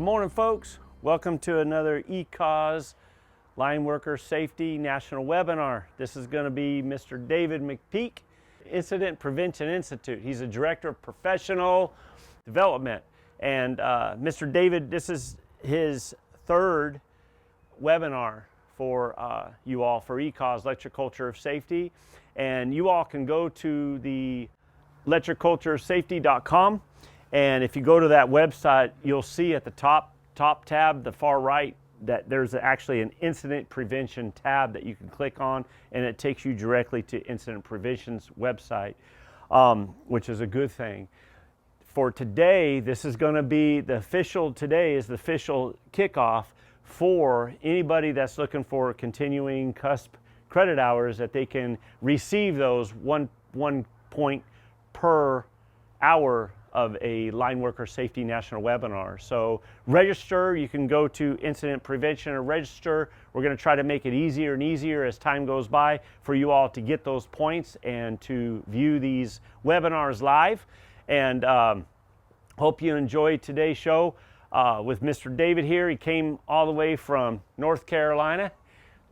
Good morning, folks. Welcome to another ECAUS Lineworker Safety National Webinar. This is going to be Mr. David McPeak, Incident Prevention Institute. He's a Director of Professional Development. And Mr. David, this is his third webinar for you all for ECAUS, Electric Culture of Safety. And you all can go to the electricculturesafety.com. And if you go to that website, you'll see at the top tab, the far right, that there's actually an incident prevention tab that you can click on, and it takes you directly to Incident Prevention's website, which is a good thing. For today, this is going to be today is the official kickoff for anybody that's looking for continuing CUSP credit hours, that they can receive those one point per hour of a Lineworker Safety National Webinar. So register, you can go to Incident Prevention and register. We're going to try to make it easier and easier as time goes by for you all to get those points and to view these webinars live. And hope you enjoyed today's show with Mr. David here. He came all the way from North Carolina,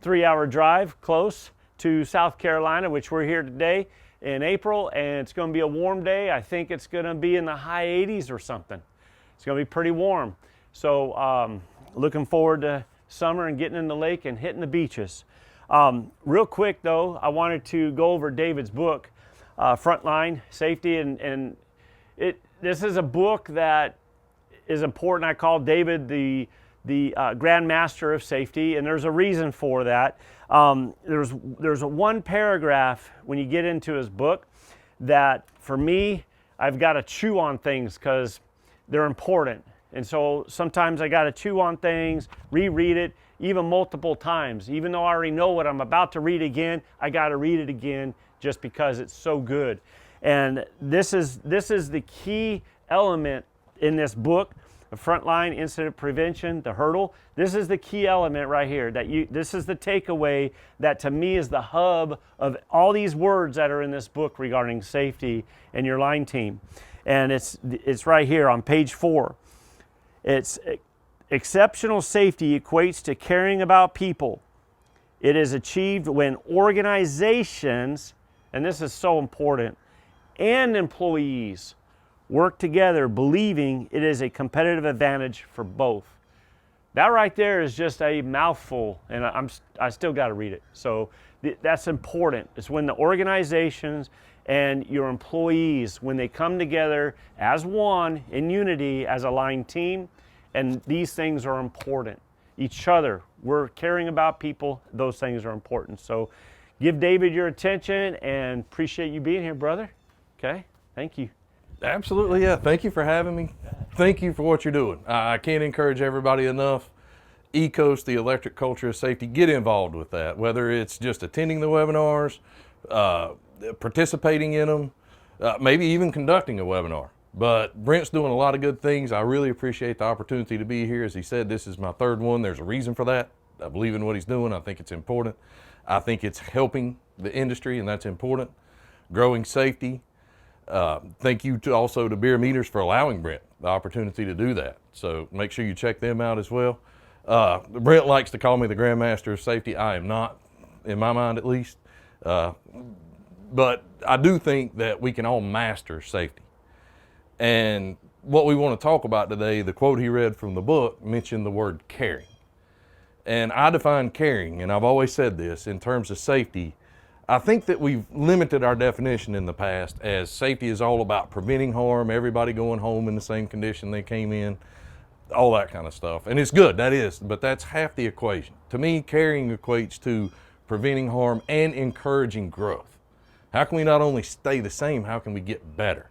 3-hour drive close to South Carolina, which we're here today in April, and it's going to be a warm day. I think it's going to be in the high 80s or something. It's going to be pretty warm. So looking forward to summer and getting in the lake and hitting the beaches. Real quick though, I wanted to go over David's book, Frontline Safety, and this is a book that is important. I call David the Grand Master of Safety, and there's a reason for that. There's a one paragraph when you get into his book that, for me, I've got to chew on things because they're important. And so sometimes I got to chew on things, reread it, even multiple times. Even though I already know what I'm about to read again, I got to read it again just because it's so good. And this is the key element in this book. The frontline incident prevention, the hurdle. This is the key element right here. This is the takeaway that to me is the hub of all these words that are in this book regarding safety and your line team. And it's right here on page 4. It's exceptional safety equates to caring about people. It is achieved when organizations, and this is so important, and employees work together, believing it is a competitive advantage for both. That right there is just a mouthful, and I still got to read it. So that's important. It's when the organizations and your employees, when they come together as one in unity as a line team, and these things are important. Each other, we're caring about people, those things are important. So give David your attention, and appreciate you being here, brother. Okay, thank you. Absolutely, yeah. Thank you for having me. Thank you for what you're doing. I can't encourage everybody enough. ECOS, the Electric Culture of Safety, get involved with that, whether it's just attending the webinars, participating in them, maybe even conducting a webinar. But Brent's doing a lot of good things. I really appreciate the opportunity to be here. As he said, this is my third one. There's a reason for that. I believe in what he's doing. I think it's important. I think it's helping the industry, and that's important. Growing safety. Thank you also to Bierer Meters for allowing Brent the opportunity to do that. So make sure you check them out as well. Brent likes to call me the Grandmaster of Safety. I am not, in my mind at least. But I do think that we can all master safety. And what we want to talk about today, the quote he read from the book mentioned the word caring. And I define caring, and I've always said this, in terms of safety. I think that we've limited our definition in the past as safety is all about preventing harm, everybody going home in the same condition they came in, all that kind of stuff. And it's good, that is, but that's half the equation. To me, caring equates to preventing harm and encouraging growth. How can we not only stay the same, how can we get better?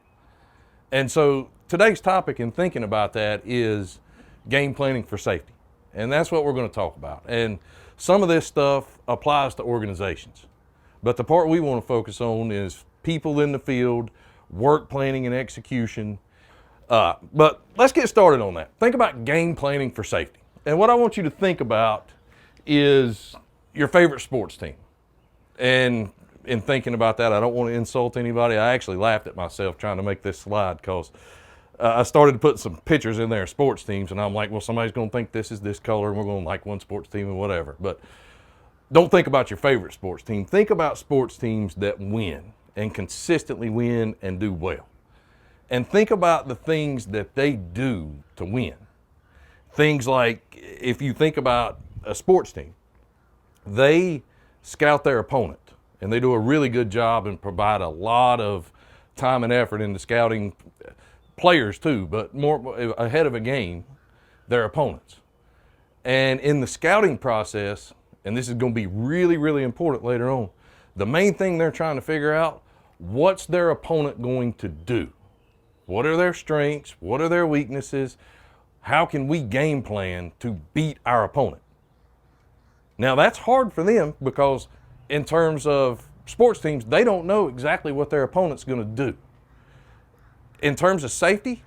And so today's topic in thinking about that is game planning for safety. And that's what we're going to talk about. And some of this stuff applies to organizations. But the part we want to focus on is people in the field, work planning and execution. But let's get started on that. Think about game planning for safety. And what I want you to think about is your favorite sports team. And in thinking about that, I don't want to insult anybody. I actually laughed at myself trying to make this slide because I started to put some pictures in there of sports teams, and I'm like, well, somebody's going to think this is this color, and we're going to like one sports team and whatever. But don't think about your favorite sports team. Think about sports teams that win and consistently win and do well. And think about the things that they do to win. Things like, if you think about a sports team, they scout their opponent, and they do a really good job and provide a lot of time and effort into scouting players too, but more ahead of a game, their opponents. And in the scouting process, and this is going to be really, really important later on, the main thing they're trying to figure out, what's their opponent going to do? What are their strengths? What are their weaknesses? How can we game plan to beat our opponent? Now that's hard for them because in terms of sports teams, they don't know exactly what their opponent's going to do. In terms of safety,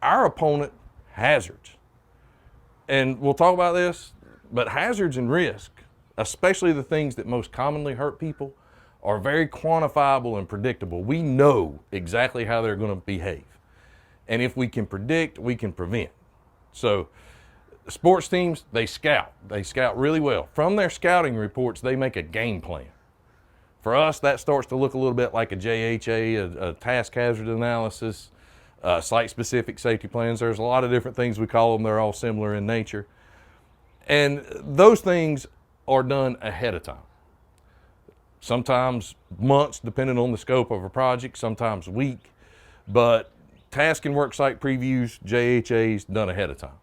our opponent hazards. And we'll talk about this, but hazards and risk, especially the things that most commonly hurt people, are very quantifiable and predictable. We know exactly how they're going to behave. And if we can predict, we can prevent. So sports teams, they scout. They scout really well. From their scouting reports, they make a game plan. For us, that starts to look a little bit like a JHA, a task hazard analysis, site-specific safety plans. There's a lot of different things we call them. They're all similar in nature. And those things are done ahead of time. Sometimes months, depending on the scope of a project, sometimes a week. But task and work site previews, JHAs, done ahead of time.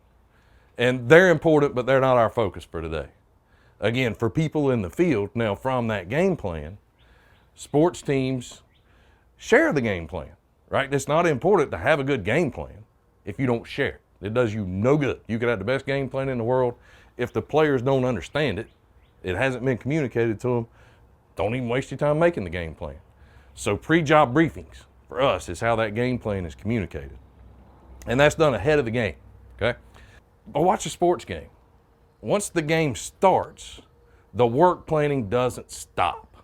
And they're important, but they're not our focus for today. Again, for people in the field, now from that game plan, sports teams share the game plan, right? It's not important to have a good game plan if you don't share it. It does you no good. You could have the best game plan in the world. If the players don't understand it, it hasn't been communicated to them, don't even waste your time making the game plan. So pre-job briefings for us is how that game plan is communicated. And that's done ahead of the game, okay? But watch a sports game. Once the game starts, the work planning doesn't stop.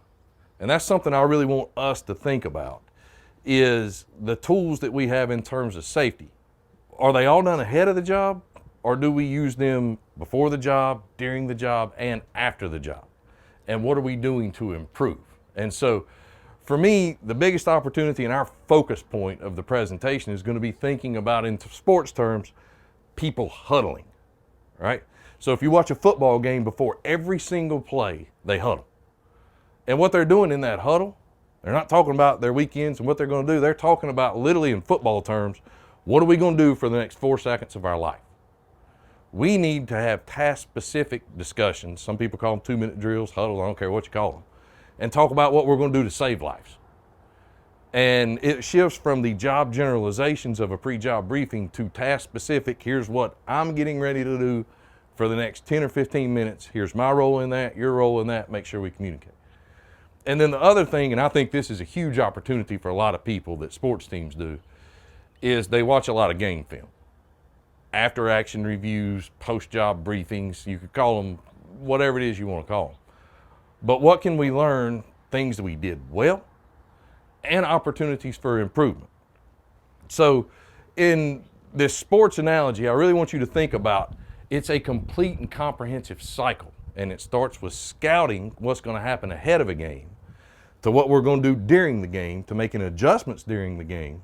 And that's something I really want us to think about, is the tools that we have in terms of safety. Are they all done ahead of the job, or do we use them before the job, during the job, and after the job? And what are we doing to improve? And so for me, the biggest opportunity and our focus point of the presentation is going to be thinking about, in sports terms, people huddling, right? So if you watch a football game, before every single play, they huddle. And what they're doing in that huddle, they're not talking about their weekends and what they're going to do. They're talking about, literally in football terms, what are we going to do for the next 4 seconds of our life? We need to have task-specific discussions. Some people call them 2-minute drills, huddles, I don't care what you call them, and talk about what we're going to do to save lives. And it shifts from the job generalizations of a pre-job briefing to task-specific. Here's what I'm getting ready to do for the next 10 or 15 minutes. Here's my role in that, your role in that. Make sure we communicate. And then the other thing, and I think this is a huge opportunity for a lot of people that sports teams do, is they watch a lot of game film. After action reviews, post-job briefings, you could call them whatever it is you want to call them. But what can we learn? Things that we did well and opportunities for improvement. So in this sports analogy, I really want you to think about, it's a complete and comprehensive cycle. And it starts with scouting what's going to happen ahead of a game, to what we're going to do during the game, to making adjustments during the game.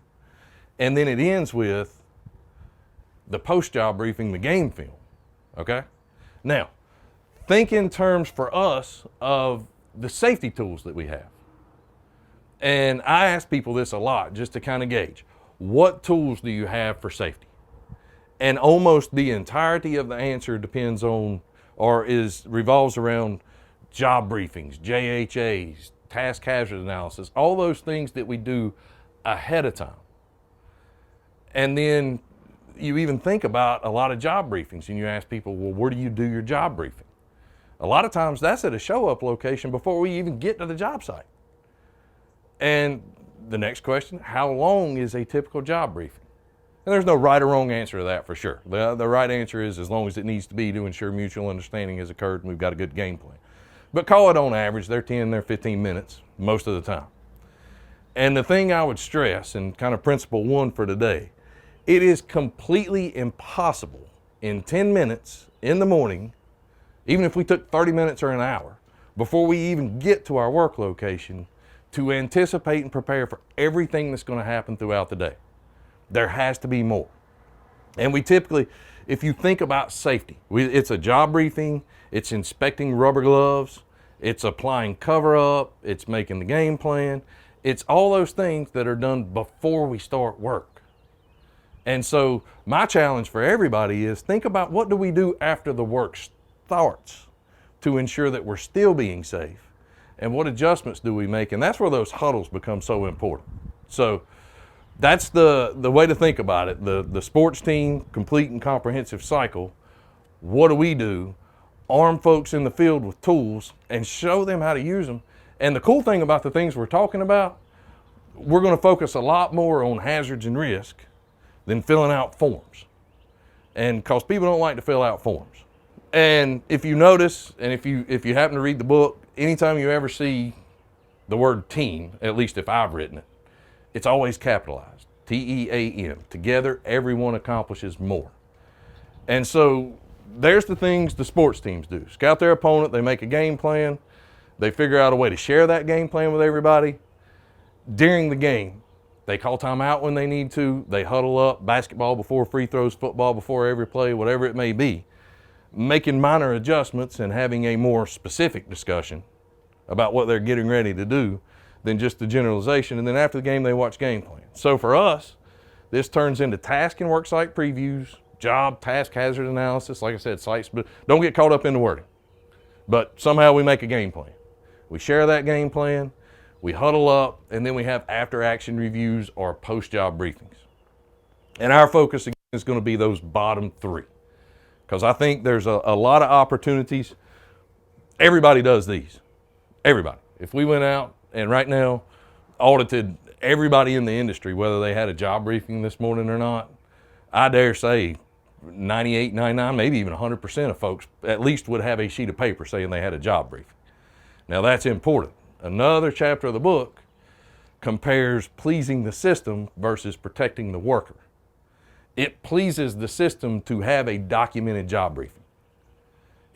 And then it ends with the post-job briefing, the game film, okay? Now, think in terms for us of the safety tools that we have. And I ask people this a lot just to kind of gauge, what tools do you have for safety? And almost the entirety of the answer depends on, or revolves around job briefings, JHAs, task hazard analysis, all those things that we do ahead of time. And then you even think about a lot of job briefings and you ask people, well, where do you do your job briefing? A lot of times that's at a show-up location before we even get to the job site. And the next question, how long is a typical job briefing? And there's no right or wrong answer to that for sure. The right answer is as long as it needs to be to ensure mutual understanding has occurred and we've got a good game plan. But call it on average, they're 10, they're 15 minutes most of the time. And the thing I would stress, and kind of principle one for today, It is completely impossible in 10 minutes in the morning, even if we took 30 minutes or an hour, before we even get to our work location, to anticipate and prepare for everything that's going to happen throughout the day. There has to be more. And we typically, if you think about safety, it's a job briefing, it's inspecting rubber gloves, it's applying cover up, it's making the game plan, it's all those things that are done before we start work. And so my challenge for everybody is think about what do we do after the work starts to ensure that we're still being safe, and what adjustments do we make? And that's where those huddles become so important. So that's the way to think about it. The sports team, complete and comprehensive cycle. What do we do? Arm folks in the field with tools and show them how to use them. And the cool thing about the things we're talking about, we're going to focus a lot more on hazards and risk than filling out forms. And because people don't like to fill out forms. And if you notice, and if you happen to read the book, anytime you ever see the word team, at least if I've written it, it's always capitalized, T-E-A-M. Together, everyone accomplishes more. And so there's the things the sports teams do. Scout their opponent, they make a game plan, they figure out a way to share that game plan with everybody. During the game, they call timeout when they need to, they huddle up, basketball before free throws, football before every play, whatever it may be, making minor adjustments and having a more specific discussion about what they're getting ready to do than just the generalization. And then after the game, they watch game plan. So for us, this turns into task and work site previews, job, task, hazard analysis, like I said, sites, but don't get caught up in the wording. But somehow we make a game plan. We share that game plan, we huddle up, and then we have after action reviews or post-job briefings. And our focus again is going to be those bottom three. Because I think there's a lot of opportunities. Everybody does these. Everybody. If we went out and right now audited everybody in the industry, whether they had a job briefing this morning or not, I dare say 98, 99, maybe even 100% of folks at least would have a sheet of paper saying they had a job briefing. Now that's important. Another chapter of the book compares pleasing the system versus protecting the worker. It pleases the system to have a documented job briefing.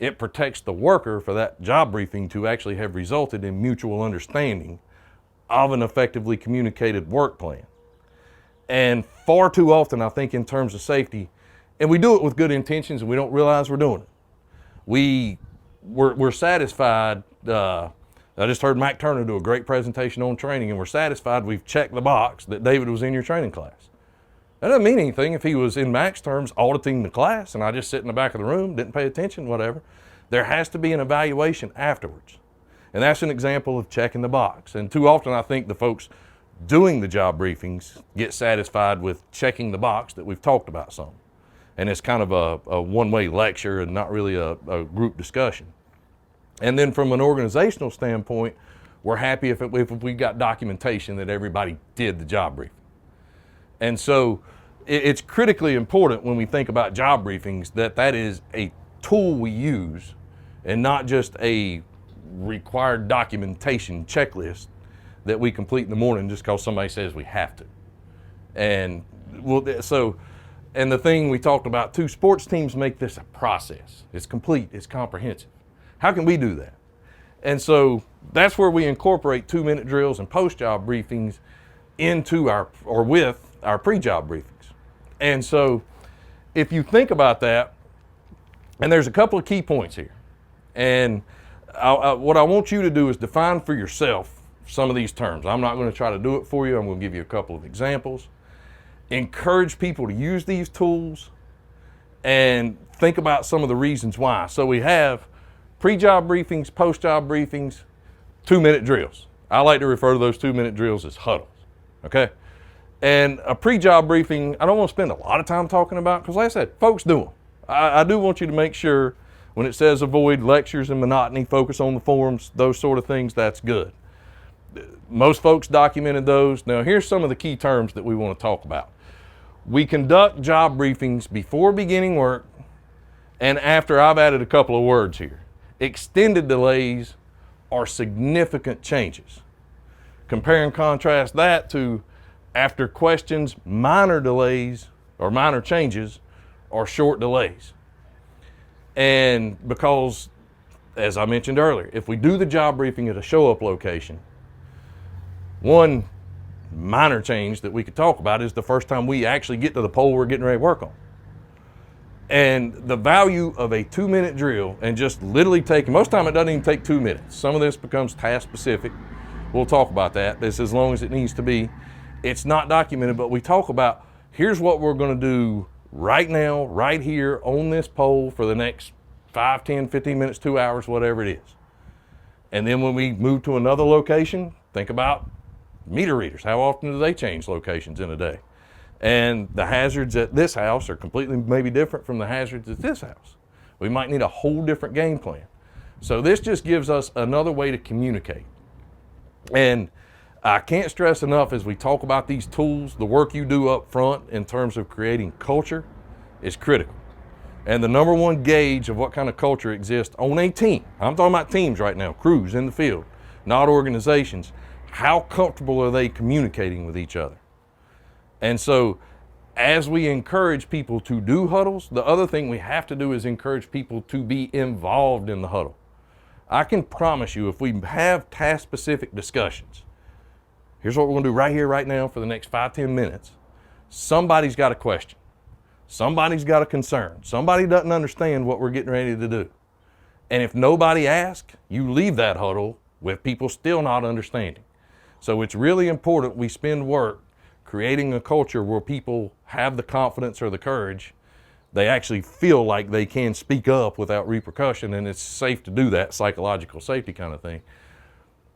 It protects the worker for that job briefing to actually have resulted in mutual understanding of an effectively communicated work plan. And far too often, I think in terms of safety, and we do it with good intentions and we don't realize we're doing it. We're satisfied. I just heard Mac Turner do a great presentation on training, and we're satisfied we've checked the box that David was in your training class. That doesn't mean anything if he was, in Mac's terms, auditing the class and I just sit in the back of the room, didn't pay attention, whatever. There has to be an evaluation afterwards. And that's an example of checking the box. And too often I think the folks doing the job briefings get satisfied with checking the box that we've talked about some. And it's kind of a one-way lecture and not really a group discussion. And then from an organizational standpoint, we're happy if we got documentation that everybody did the job briefing. And so it's critically important when we think about job briefings that is a tool we use and not just a required documentation checklist that we complete in the morning just because somebody says we have to. And and the thing we talked about too, sports teams make this a process. It's complete, it's comprehensive. How can we do that? And so that's where we incorporate 2-minute drills and post-job briefings into with our pre-job briefings. And so if you think about that, and there's a couple of key points here. And what I want you to do is define for yourself some of these terms. I'm not going to try to do it for you. I'm going to give you a couple of examples. Encourage people to use these tools and think about some of the reasons why. So we have pre-job briefings, post-job briefings, 2-minute drills. I like to refer to those 2-minute drills as huddles, okay? And a pre-job briefing, I don't want to spend a lot of time talking about, because like I said, folks do them. I do want you to make sure when it says avoid lectures and monotony, focus on the forms, those sort of things, that's good. Most folks documented those. Now here's some of the key terms that we want to talk about. We conduct job briefings before beginning work and after. I've added a couple of words here. Extended delays or significant changes. Compare and contrast that to after questions, minor delays, or minor changes or short delays. And because, as I mentioned earlier, if we do the job briefing at a show-up location, one minor change that we could talk about is the first time we actually get to the pole we're getting ready to work on. And the value of a 2-minute drill and just literally taking, most of the time it doesn't even take 2 minutes. Some of this becomes task specific. We'll talk about that. This as long as it needs to be. It's not documented, but we talk about, here's what we're going to do right now, right here on this pole for the next 5, 10, 15 minutes, 2 hours, whatever it is. And then when we move to another location, think about meter readers. How often do they change locations in a day? And the hazards at this house are completely maybe different from the hazards at this house. We might need a whole different game plan. So this just gives us another way to communicate. And I can't stress enough as we talk about these tools, the work you do up front in terms of creating culture is critical. And the number one gauge of what kind of culture exists on a team, I'm talking about teams right now, crews in the field, not organizations, how comfortable are they communicating with each other? And so as we encourage people to do huddles, the other thing we have to do is encourage people to be involved in the huddle. I can promise you, if we have task-specific discussions, here's what we're going to do right here, right now for the next 5, 10 minutes. Somebody's got a question. Somebody's got a concern. Somebody doesn't understand what we're getting ready to do. And if nobody asks, you leave that huddle with people still not understanding. So it's really important we spend work creating a culture where people have the confidence or the courage. They actually feel like they can speak up without repercussion, and it's safe to do that, psychological safety kind of thing.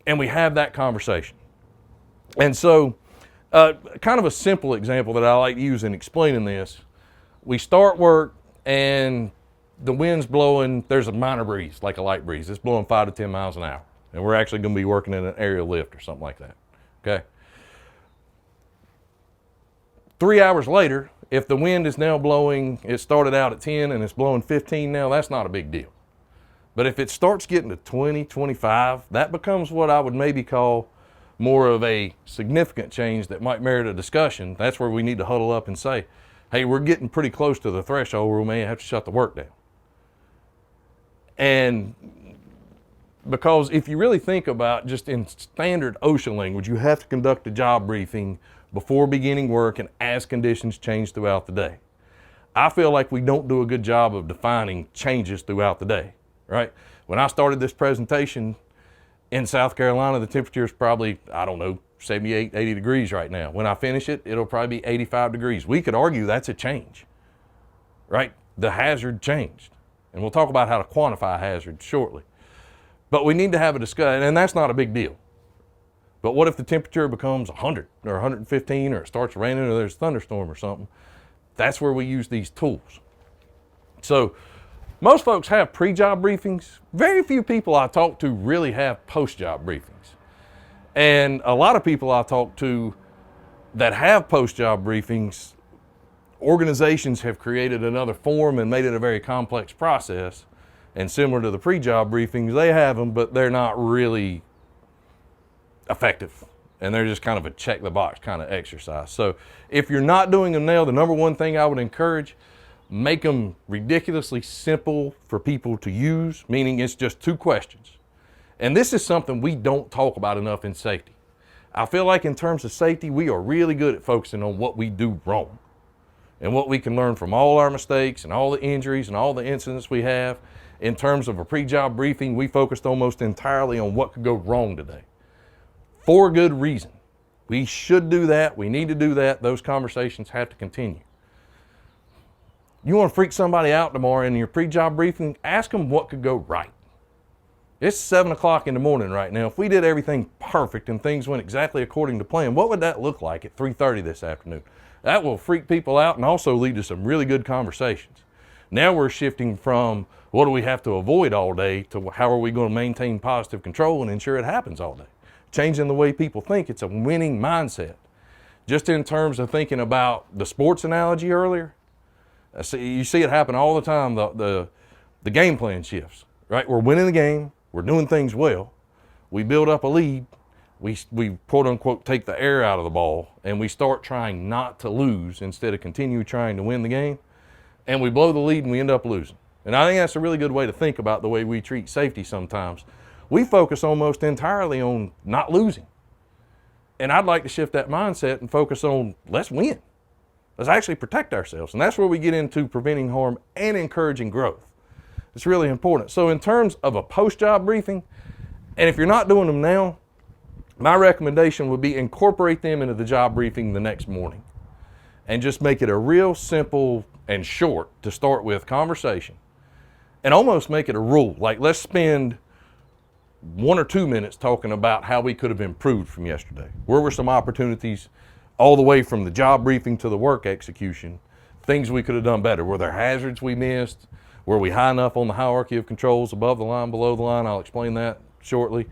And we have that conversation. And so kind of a simple example that I like to use in explaining this, we start work and the wind's blowing, there's a minor breeze, like a light breeze. It's blowing 5 to 10 miles an hour. And we're actually going to be working in an aerial lift or something like that, okay? 3 hours later, if the wind is now blowing, it started out at 10 and it's blowing 15 now, that's not a big deal. But if it starts getting to 20, 25, that becomes what I would maybe call more of a significant change that might merit a discussion. That's where we need to huddle up and say, hey, we're getting pretty close to the threshold where we may have to shut the work down. And because if you really think about just in standard ocean language, you have to conduct a job briefing before beginning work and as conditions change throughout the day. I feel like we don't do a good job of defining changes throughout the day, right? When I started this presentation in South Carolina, the temperature is probably, I don't know, 78, 80 degrees right now. When I finish it, it'll probably be 85 degrees. We could argue that's a change, right? The hazard changed. And we'll talk about how to quantify hazard shortly. But we need to have a discussion, and that's not a big deal. But what if the temperature becomes 100 or 115 or it starts raining or there's a thunderstorm or something? That's where we use these tools. So most folks have pre-job briefings. Very few people I talk to really have post-job briefings. And a lot of people I talk to that have post-job briefings, organizations have created another form and made it a very complex process. And similar to the pre-job briefings, they have them, but they're not really effective. And they're just kind of a check the box kind of exercise. So if you're not doing them now, the number one thing I would encourage, make them ridiculously simple for people to use, meaning it's just 2 questions. And this is something we don't talk about enough in safety. I feel like in terms of safety, we are really good at focusing on what we do wrong and what we can learn from all our mistakes and all the injuries and all the incidents we have. In terms of a pre-job briefing, we focused almost entirely on what could go wrong today. For good reason. We should do that. We need to do that. Those conversations have to continue. You want to freak somebody out tomorrow in your pre-job briefing, ask them what could go right. It's 7 o'clock in the morning right now. If we did everything perfect and things went exactly according to plan, what would that look like at 3:30 this afternoon? That will freak people out and also lead to some really good conversations. Now we're shifting from what do we have to avoid all day to how are we going to maintain positive control and ensure it happens all day. Changing the way people think, it's a winning mindset. Just in terms of thinking about the sports analogy earlier, you see it happen all the time, the game plan shifts, right? We're winning the game, we're doing things well, we build up a lead, we quote unquote take the air out of the ball and we start trying not to lose instead of continue trying to win the game, and we blow the lead and we end up losing. And I think that's a really good way to think about the way we treat safety sometimes. We focus almost entirely on not losing. And I'd like to shift that mindset and focus on let's win. Let's actually protect ourselves. And that's where we get into preventing harm and encouraging growth. It's really important. So in terms of a post-job briefing, and if you're not doing them now, my recommendation would be incorporate them into the job briefing the next morning and just make it a real simple and short, to start with, conversation, and almost make it a rule. Like, let's spend 1 or 2 minutes talking about how we could have improved from yesterday. Where were some opportunities all the way from the job briefing to the work execution, things we could have done better? Were there hazards we missed? Were we high enough on the hierarchy of controls, above the line, below the line? I'll explain that shortly.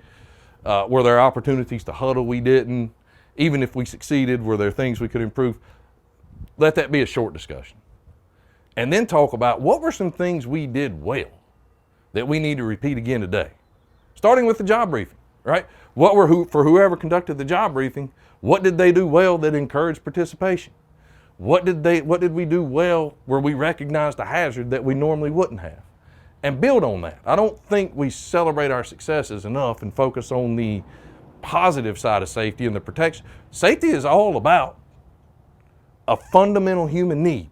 Were there opportunities to huddle we didn't? Even if we succeeded, were there things we could improve? Let that be a short discussion. And then talk about what were some things we did well that we need to repeat again today. Starting with the job briefing, right? For whoever conducted the job briefing, what did they do well that encouraged participation? What did we do well where we recognized a hazard that we normally wouldn't have? And build on that. I don't think we celebrate our successes enough and focus on the positive side of safety and the protection. Safety is all about a fundamental human need.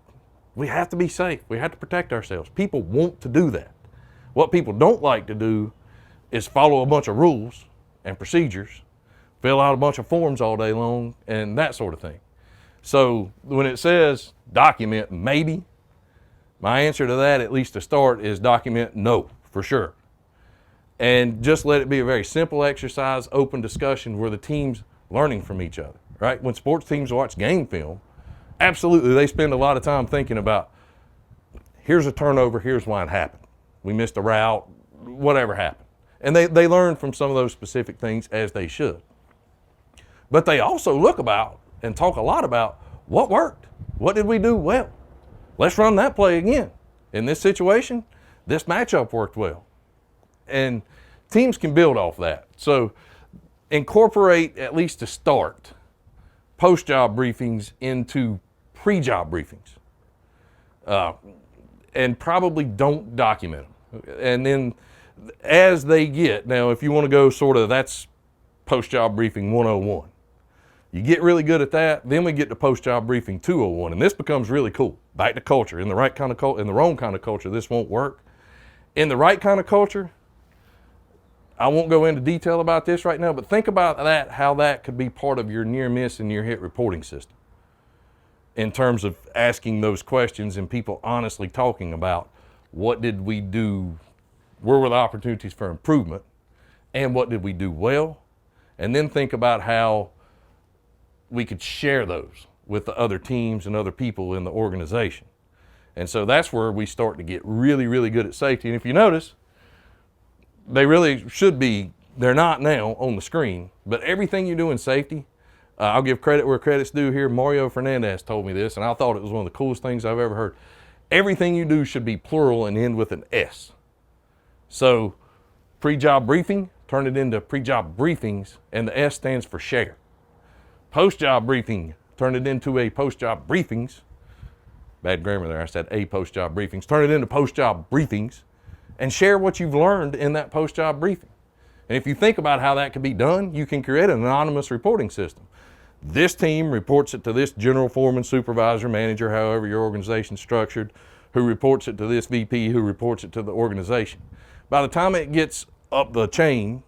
We have to be safe. We have to protect ourselves. People want to do that. What people don't like to do is follow a bunch of rules and procedures, fill out a bunch of forms all day long, and that sort of thing. So when it says document maybe, my answer to that, at least to start, is document no, for sure. And just let it be a very simple exercise, open discussion where the team's learning from each other, right? When sports teams watch game film, absolutely, they spend a lot of time thinking about, here's a turnover, here's why it happened. We missed a route, whatever happened. And they learn from some of those specific things, as they should. But they also look about and talk a lot about what worked. What did we do well? Let's run that play again. In this situation, this matchup worked well. And teams can build off that. So incorporate, at least to start, post-job briefings into pre-job briefings. And probably don't document them. And then as they get, now if you want to go sort of, that's post-job briefing 101. You get really good at that, then we get to post-job briefing 201, and this becomes really cool. Back to culture. In the right kind of culture, in the wrong kind of culture, this won't work. In the right kind of culture, I won't go into detail about this right now, but think about that, how that could be part of your near miss and near hit reporting system in terms of asking those questions and people honestly talking about what did we do, where were the opportunities for improvement, and what did we do well, and then think about how we could share those with the other teams and other people in the organization. And so that's where we start to get really, really good at safety. And if you notice, they really should be, they're not now on the screen, but everything you do in safety, I'll give credit where credit's due here. Mario Fernandez told me this, and I thought it was one of the coolest things I've ever heard. Everything you do should be plural and end with an S. So pre-job briefing, turn it into pre-job briefings, and the S stands for share. Post-job briefing, turn it into a post-job briefings. Bad grammar there, I said a post-job briefings. Turn it into post-job briefings and share what you've learned in that post-job briefing. And if you think about how that can be done, you can create an anonymous reporting system. This team reports it to this general foreman, supervisor, manager, however your organization's structured, who reports it to this VP, who reports it to the organization. By the time it gets up the chain,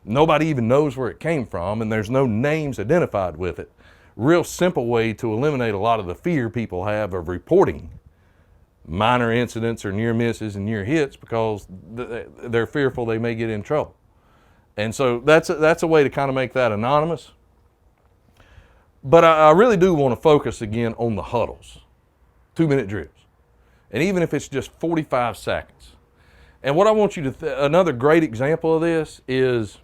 nobody even knows where it came from, and there's no names identified with it. Real simple way to eliminate a lot of the fear people have of reporting minor incidents or near misses and near hits because they're fearful they may get in trouble. And so that's a way to kind of make that anonymous. But I really do want to focus again on the huddles, 2-minute drills. And even if it's just 45 seconds. And what I want you to, another great example of this is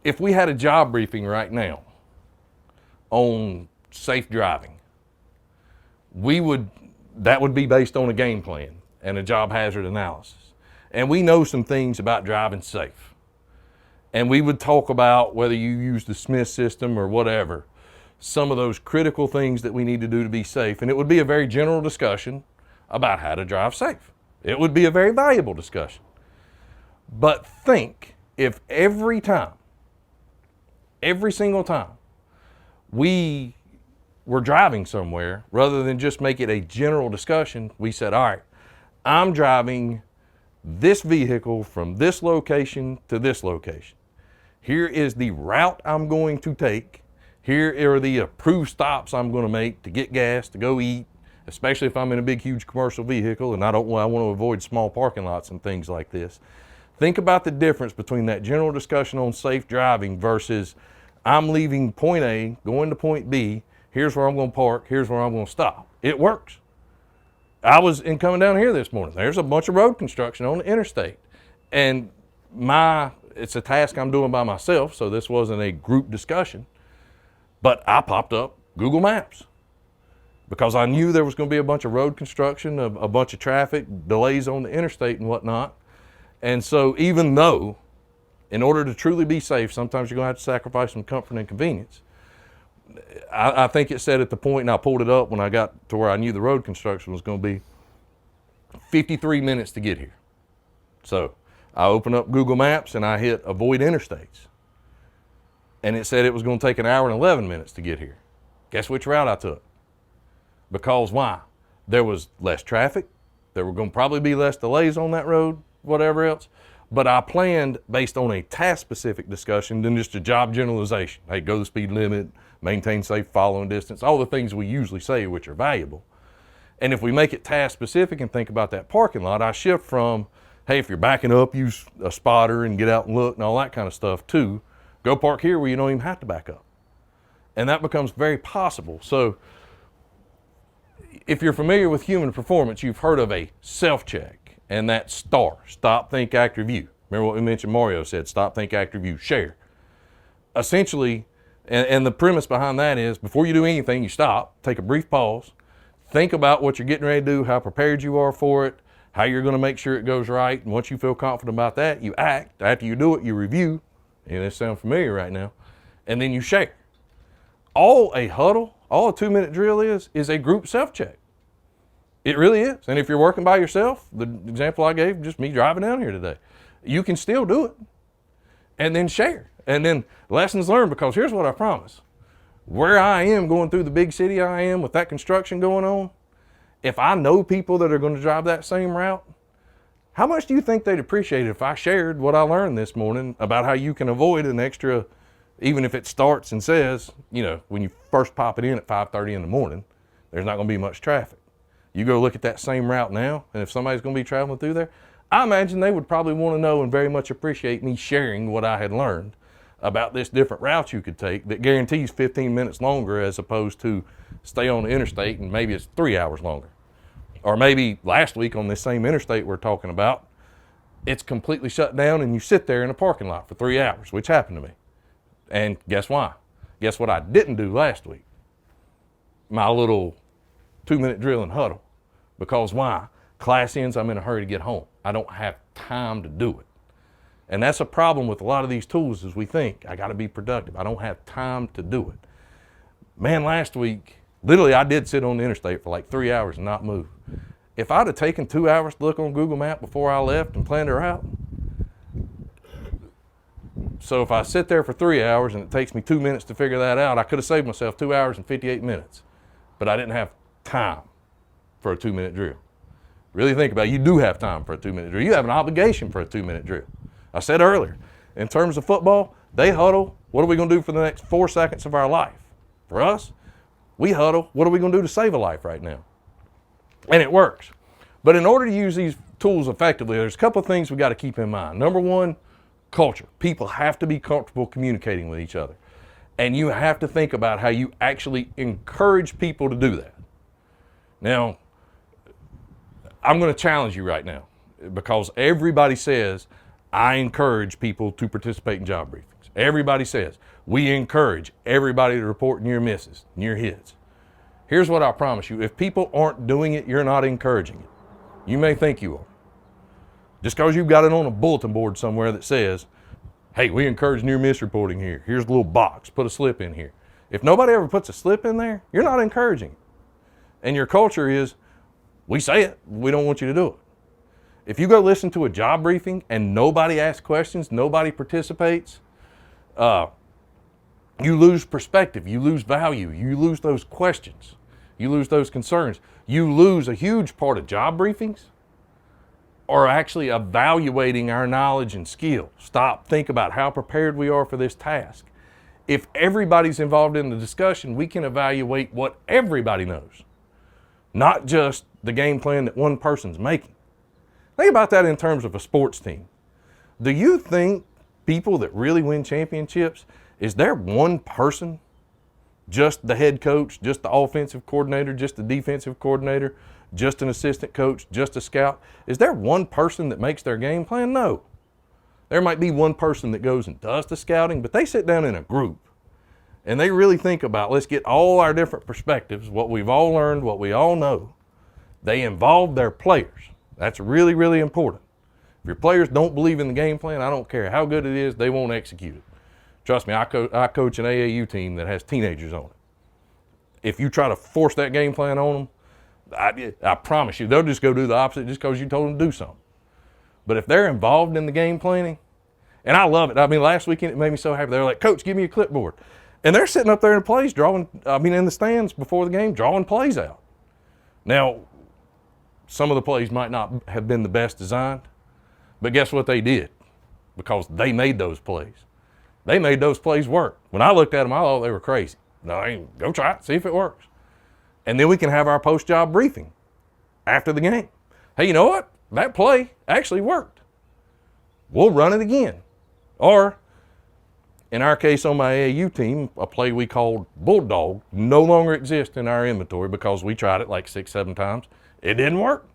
if we had a job briefing right now on safe driving, that would be based on a game plan and a job hazard analysis. And we know some things about driving safe. And we would talk about whether you use the Smith system or whatever, some of those critical things that we need to do to be safe. And it would be a very general discussion about how to drive safe. It would be a very valuable discussion. But think if every time, every single time, we were driving somewhere, rather than just make it a general discussion, we said, all right, I'm driving this vehicle from this location to this location. Here is the route I'm going to take. Here are the approved stops I'm going to make to get gas, to go eat, especially if I'm in a big, huge commercial vehicle and I want to avoid small parking lots and things like this. Think about the difference between that general discussion on safe driving versus I'm leaving point A, going to point B, here's where I'm going to park, here's where I'm going to stop. It works. I was coming down here this morning. There's a bunch of road construction on the interstate. And it's a task I'm doing by myself, so this wasn't a group discussion. But I popped up Google Maps because I knew there was going to be a bunch of road construction, a bunch of traffic, delays on the interstate and whatnot. And so even though, in order to truly be safe, sometimes you're going to have to sacrifice some comfort and convenience. I think it said at the point, and I pulled it up when I got to where I knew the road construction was going to be, 53 minutes to get here. So I opened up Google Maps and I hit avoid interstates. And it said it was going to take an hour and 11 minutes to get here. Guess which route I took? Because why? There was less traffic. There were going to probably be less delays on that road, whatever else. But I planned based on a task-specific discussion than just a job generalization. Hey, go the speed limit, maintain safe following distance, all the things we usually say which are valuable. And if we make it task-specific and think about that parking lot, I shift from, hey, if you're backing up, use a spotter and get out and look and all that kind of stuff, to go park here where you don't even have to back up. And that becomes very possible. So if you're familiar with human performance, you've heard of a self-check. And that STAR, stop, think, act, review. Remember what we mentioned, Mario said, stop, think, act, review, share. Essentially, and the premise behind that is before you do anything, you stop, take a brief pause, think about what you're getting ready to do, how prepared you are for it, how you're going to make sure it goes right. And once you feel confident about that, you act. After you do it, you review. And this sounds familiar right now. And then you share. All a huddle, all a 2-minute drill is a group self-check. It really is. And if you're working by yourself, the example I gave, just me driving down here today, you can still do it and then share. And then lessons learned, because here's what I promise. Where I am going through the big city I am with that construction going on, if I know people that are going to drive that same route, how much do you think they'd appreciate it if I shared what I learned this morning about how you can avoid an extra, even if it starts and says, when you first pop it in at 5:30 in the morning, there's not going to be much traffic. You go look at that same route now, and if somebody's going to be traveling through there, I imagine they would probably want to know and very much appreciate me sharing what I had learned about this different route you could take that guarantees 15 minutes longer as opposed to stay on the interstate and maybe it's 3 hours longer. Or maybe last week on this same interstate we're talking about, it's completely shut down and you sit there in a parking lot for 3 hours, which happened to me. And guess why? Guess what I didn't do last week? My little 2-minute drill and huddle. Because why? Class ends, I'm in a hurry to get home. I don't have time to do it. And that's a problem with a lot of these tools is we think, I gotta be productive. I don't have time to do it. Man, last week, literally I did sit on the interstate for like 3 hours and not move. If I'd have taken 2 hours to look on Google Maps before I left and planned a route, so if I sit there for 3 hours and it takes me 2 minutes to figure that out, I could have saved myself 2 hours and 58 minutes. But I didn't have time for a 2-minute drill. Really think about it. You do have time for a 2-minute drill. You have an obligation for a 2-minute drill. I said earlier, in terms of football, they huddle. What are we going to do for the next 4 seconds of our life? For us, we huddle. What are we going to do to save a life right now? And it works. But in order to use these tools effectively, there's a couple of things we got to keep in mind. Number one, culture. People have to be comfortable communicating with each other. And you have to think about how you actually encourage people to do that. Now, I'm going to challenge you right now because everybody says, I encourage people to participate in job briefings. Everybody says, we encourage everybody to report near misses, near hits. Here's what I promise you. If people aren't doing it, you're not encouraging it. You may think you are. Just because you've got it on a bulletin board somewhere that says, Hey, we encourage near miss reporting here. Here's a little box, put a slip in here. If nobody ever puts a slip in there, you're not encouraging. And your culture is, we say it, we don't want you to do it. If you go listen to a job briefing and nobody asks questions, nobody participates, you lose perspective, you lose value, you lose those questions, you lose those concerns. You lose a huge part of job briefings or actually evaluating our knowledge and skill. Think about how prepared we are for this task. If everybody's involved in the discussion, we can evaluate what everybody knows, not just the game plan that one person's making. Think about that in terms of a sports team. Do you think people that really win championships, is there one person, just the head coach, just the offensive coordinator, just the defensive coordinator, just an assistant coach, just a scout? Is there one person that makes their game plan? No. There might be one person that goes and does the scouting, but they sit down in a group and they really think about, let's get all our different perspectives, what we've all learned, what we all know. They involve their players. That's really, really important. If your players don't believe in the game plan, I don't care how good it is, they won't execute it. Trust me, I coach an AAU team that has teenagers on it. If you try to force that game plan on them, I promise you, they'll just go do the opposite just because you told them to do something. But if they're involved in the game planning, and I love it. I mean, last weekend it made me so happy. They were like, Coach, give me a clipboard. And they're sitting up there in the plays in the stands before the game, drawing plays out. Now, some of the plays might not have been the best designed, but guess what they did? Because they made those plays. They made those plays work. When I looked at them, I thought they were crazy. No, go try it, see if it works. And then we can have our post-job briefing after the game. Hey, you know what? That play actually worked. We'll run it again. Or, in our case on my AAU team, a play we called Bulldog no longer exists in our inventory because we tried it like 6, 7 times. It didn't work,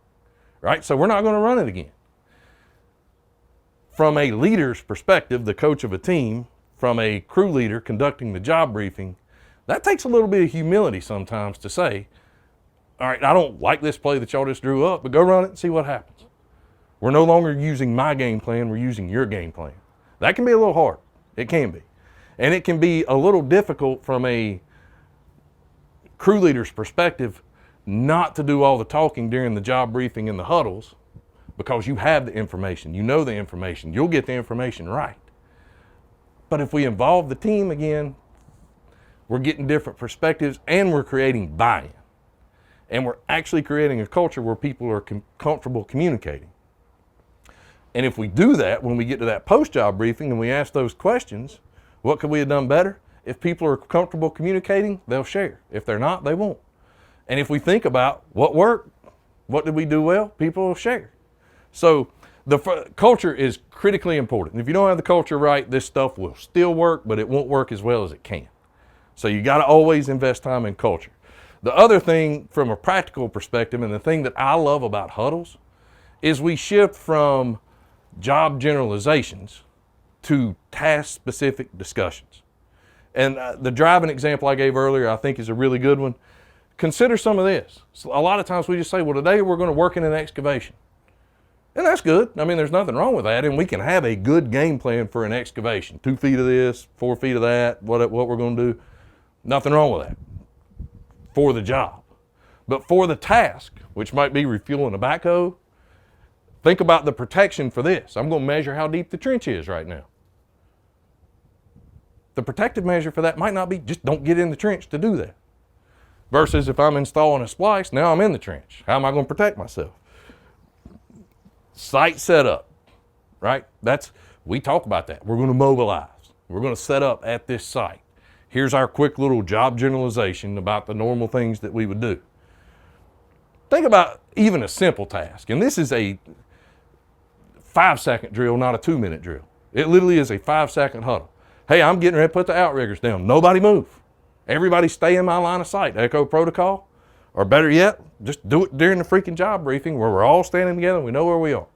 right? So we're not going to run it again. From a leader's perspective, the coach of a team, from a crew leader conducting the job briefing, that takes a little bit of humility sometimes to say, all right, I don't like this play that y'all just drew up, but go run it and see what happens. We're no longer using my game plan, we're using your game plan. That can be a little hard. It can be. And it can be a little difficult from a crew leader's perspective not to do all the talking during the job briefing and the huddles because you have the information, you know the information, you'll get the information right. But if we involve the team again, we're getting different perspectives and we're creating buy-in. And we're actually creating a culture where people are comfortable communicating. And if we do that, when we get to that post-job briefing and we ask those questions, what could we have done better? If people are comfortable communicating, they'll share. If they're not, they won't. And if we think about what worked, what did we do well, people will share. So the culture is critically important. And if you don't have the culture right, this stuff will still work, but it won't work as well as it can. So you got to always invest time in culture. The other thing from a practical perspective, and the thing that I love about huddles, is we shift from job generalizations to task-specific discussions. And the driving example I gave earlier I think is a really good one. Consider some of this. So a lot of times we just say, well, today we're going to work in an excavation. And that's good. I mean, there's nothing wrong with that. And we can have a good game plan for an excavation. 2 feet of this, 4 feet of that, what we're going to do. Nothing wrong with that for the job. But for the task, which might be refueling a backhoe, think about the protection for this. I'm going to measure how deep the trench is right now. The protective measure for that might not be just don't get in the trench to do that. Versus if I'm installing a splice, now I'm in the trench. How am I going to protect myself? Site setup, right? We talk about that. We're going to mobilize. We're going to set up at this site. Here's our quick little job generalization about the normal things that we would do. Think about even a simple task. And this is a 5-second drill, not a 2-minute drill. It literally is a 5-second huddle. Hey, I'm getting ready to put the outriggers down. Nobody move. Everybody stay in my line of sight. Echo protocol. Or better yet, just do it during the freaking job briefing where we're all standing together and we know where we are.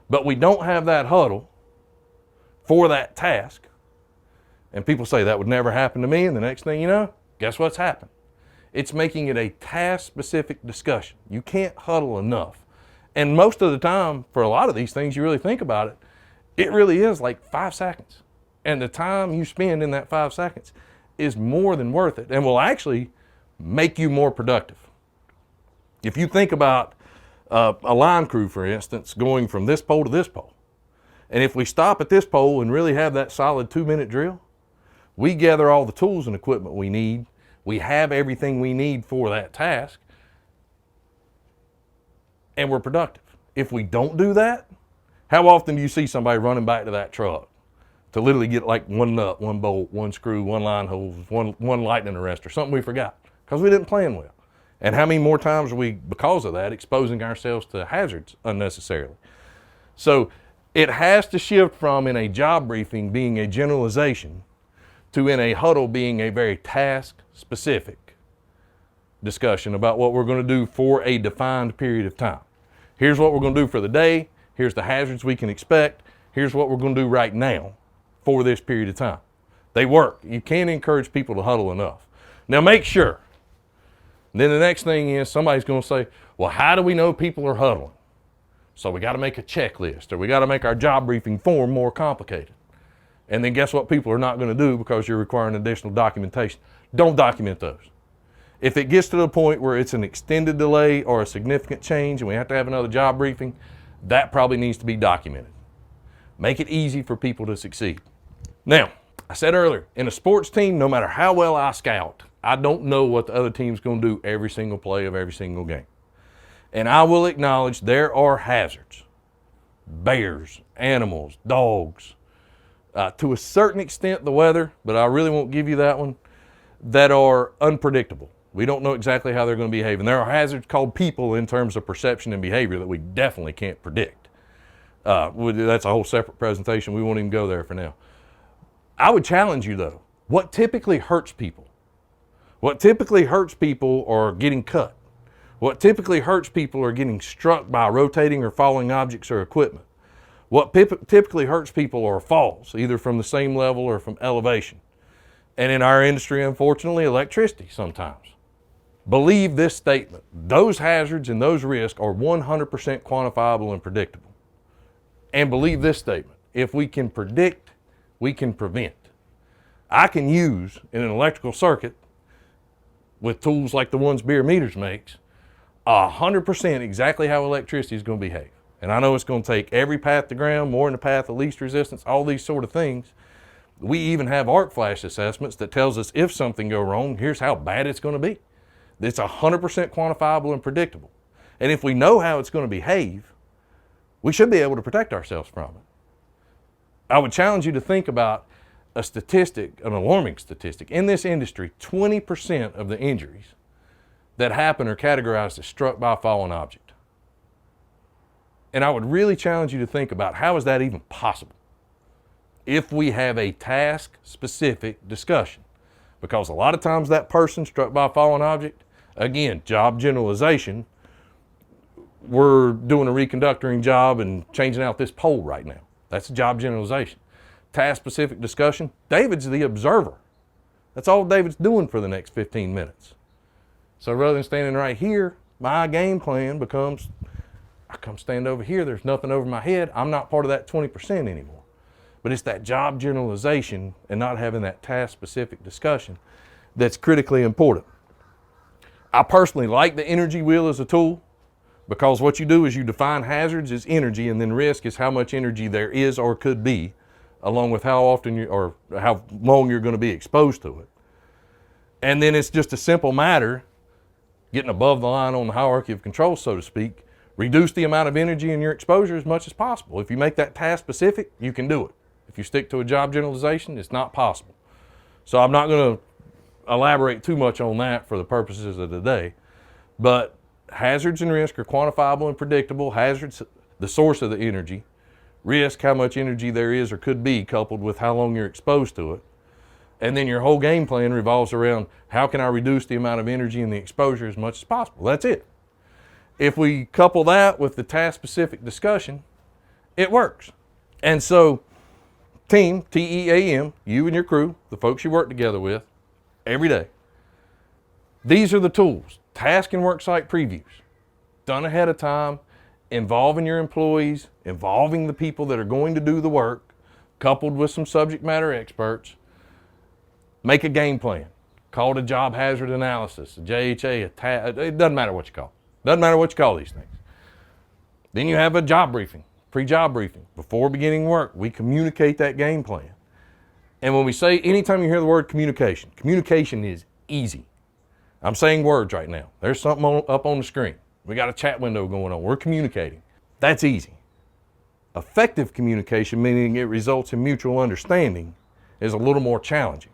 But we don't have that huddle for that task. And people say that would never happen to me, and the next thing you know, guess what's happened? It's making it a task-specific discussion. You can't huddle enough. And most of the time, for a lot of these things, you really think about it, It really is like 5 seconds. And the time you spend in that 5 seconds is more than worth it and will actually make you more productive. If you think about a line crew, for instance, going from this pole to this pole, and if we stop at this pole and really have that solid 2-minute drill, we gather all the tools and equipment we need. We have everything we need for that task, and we're productive. If we don't do that, how often do you see somebody running back to that truck to literally get like one nut, one bolt, one screw, one line hose, one lightning arrestor, something we forgot because we didn't plan well? And how many more times are we, because of that, exposing ourselves to hazards unnecessarily? So it has to shift from, in a job briefing, being a generalization to, in a huddle, being a very task-specific discussion about what we're going to do for a defined period of time. Here's what we're going to do for the day. Here's the hazards we can expect. Here's what we're going to do right now for this period of time. They work. You can't encourage people to huddle enough. Now make sure. Then the next thing is somebody's going to say, well, how do we know people are huddling? So we got to make a checklist, or we got to make our job briefing form more complicated. And then guess what people are not going to do because you're requiring additional documentation? Don't document those. If it gets to the point where it's an extended delay or a significant change and we have to have another job briefing, that probably needs to be documented. Make it easy for people to succeed. Now, I said earlier, in a sports team, no matter how well I scout, I don't know what the other team's going to do every single play of every single game. And I will acknowledge there are hazards. Bears, animals, dogs, to a certain extent the weather, but I really won't give you that one, that are unpredictable. We don't know exactly how they're going to behave. And there are hazards called people in terms of perception and behavior that we definitely can't predict. That's a whole separate presentation. We won't even go there for now. I would challenge you though, what typically hurts people? What typically hurts people are getting cut. What typically hurts people are getting struck by rotating or falling objects or equipment. What typically hurts people are falls, either from the same level or from elevation. And in our industry, unfortunately, electricity sometimes. Believe this statement. Those hazards and those risks are 100% quantifiable and predictable. And believe this statement. If we can predict, we can prevent. I can use in an electrical circuit with tools like the ones Bierer Meters makes, 100% exactly how electricity is going to behave. And I know it's going to take every path to ground, more in the path of least resistance, all these sort of things. We even have arc flash assessments that tells us if something go wrong, here's how bad it's going to be. It's 100% quantifiable and predictable. And if we know how it's going to behave, we should be able to protect ourselves from it. I would challenge you to think about a statistic, an alarming statistic. In this industry, 20% of the injuries that happen are categorized as struck by a fallen object. And I would really challenge you to think about how is that even possible if we have a task-specific discussion. Because a lot of times that person struck by a fallen object, again, job generalization, we're doing a reconductoring job and changing out this pole right now. That's a job generalization. Task-specific discussion, David's the observer. That's all David's doing for the next 15 minutes. So rather than standing right here, my game plan becomes, I come stand over here, there's nothing over my head, I'm not part of that 20% anymore. But it's that job generalization and not having that task-specific discussion that's critically important. I personally like the energy wheel as a tool because what you do is you define hazards as energy and then risk is how much energy there is or could be, along with how often or how long you're going to be exposed to it. And then it's just a simple matter, getting above the line on the hierarchy of control, so to speak, reduce the amount of energy in your exposure as much as possible. If you make that task specific, you can do it. If you stick to a job generalization, it's not possible. So I'm not going to elaborate too much on that for the purposes of today, but hazards and risk are quantifiable and predictable. Hazards, the source of the energy. Risk, how much energy there is or could be, coupled with how long you're exposed to it. And then your whole game plan revolves around how can I reduce the amount of energy and the exposure as much as possible. That's it. If we couple that with the task-specific discussion, it works. And so, team, T-E-A-M, you and your crew, the folks you work together with every day, these are the tools. Task and worksite previews, done ahead of time involving your employees, involving the people that are going to do the work, coupled with some subject matter experts. Make a game plan. Call it a job hazard analysis, a JHA, it doesn't matter what you call it. Doesn't matter what you call these things. Then you have a job briefing, pre-job briefing. Before beginning work, we communicate that game plan. And when we say, anytime you hear the word communication, communication is easy. I'm saying words right now. There's something up on the screen. We got a chat window going on. We're communicating. That's easy. Effective communication, meaning it results in mutual understanding, is a little more challenging.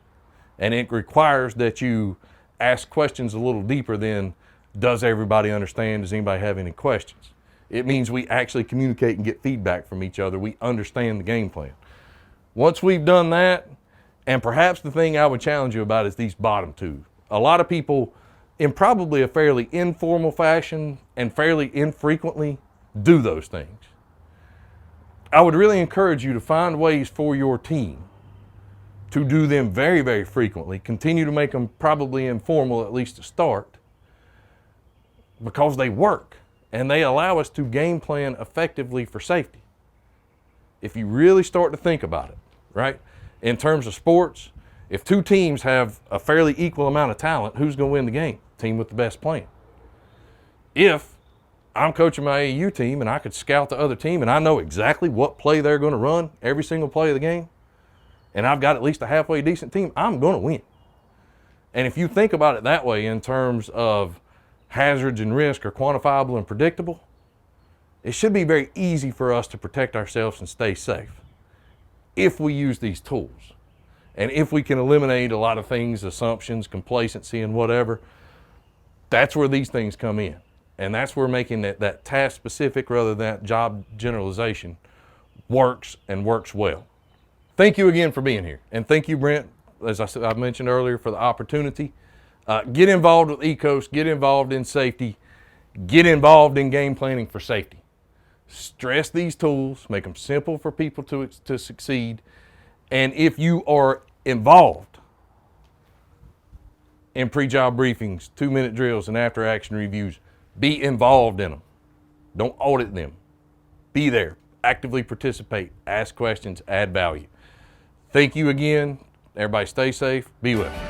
And it requires that you ask questions a little deeper than, does everybody understand? Does anybody have any questions? It means we actually communicate and get feedback from each other. We understand the game plan. Once we've done that, and perhaps the thing I would challenge you about is these bottom two. A lot of people, in probably a fairly informal fashion and fairly infrequently, do those things. I would really encourage you to find ways for your team to do them very, very frequently. Continue to make them probably informal, at least to start, because they work and they allow us to game plan effectively for safety. If you really start to think about it, right? In terms of sports, if two teams have a fairly equal amount of talent, who's going to win the game? Team with the best plan. If I'm coaching my AAU team and I could scout the other team and I know exactly what play they're going to run every single play of the game, and I've got at least a halfway decent team, I'm going to win. And if you think about it that way in terms of hazards and risk are quantifiable and predictable, it should be very easy for us to protect ourselves and stay safe if we use these tools. And if we can eliminate a lot of things, assumptions, complacency, and whatever, that's where these things come in. And that's where making that task specific rather than that job generalization works and works well. Thank you again for being here. And thank you, Brent, as I mentioned earlier, for the opportunity. Get involved with ECOS, get involved in safety, get involved in game planning for safety. Stress these tools, make them simple for people to succeed. And if you are involved in pre-job briefings, 2-minute drills, and after-action reviews, be involved in them. Don't audit them. Be there. Actively participate. Ask questions. Add value. Thank you again. Everybody stay safe. Be well.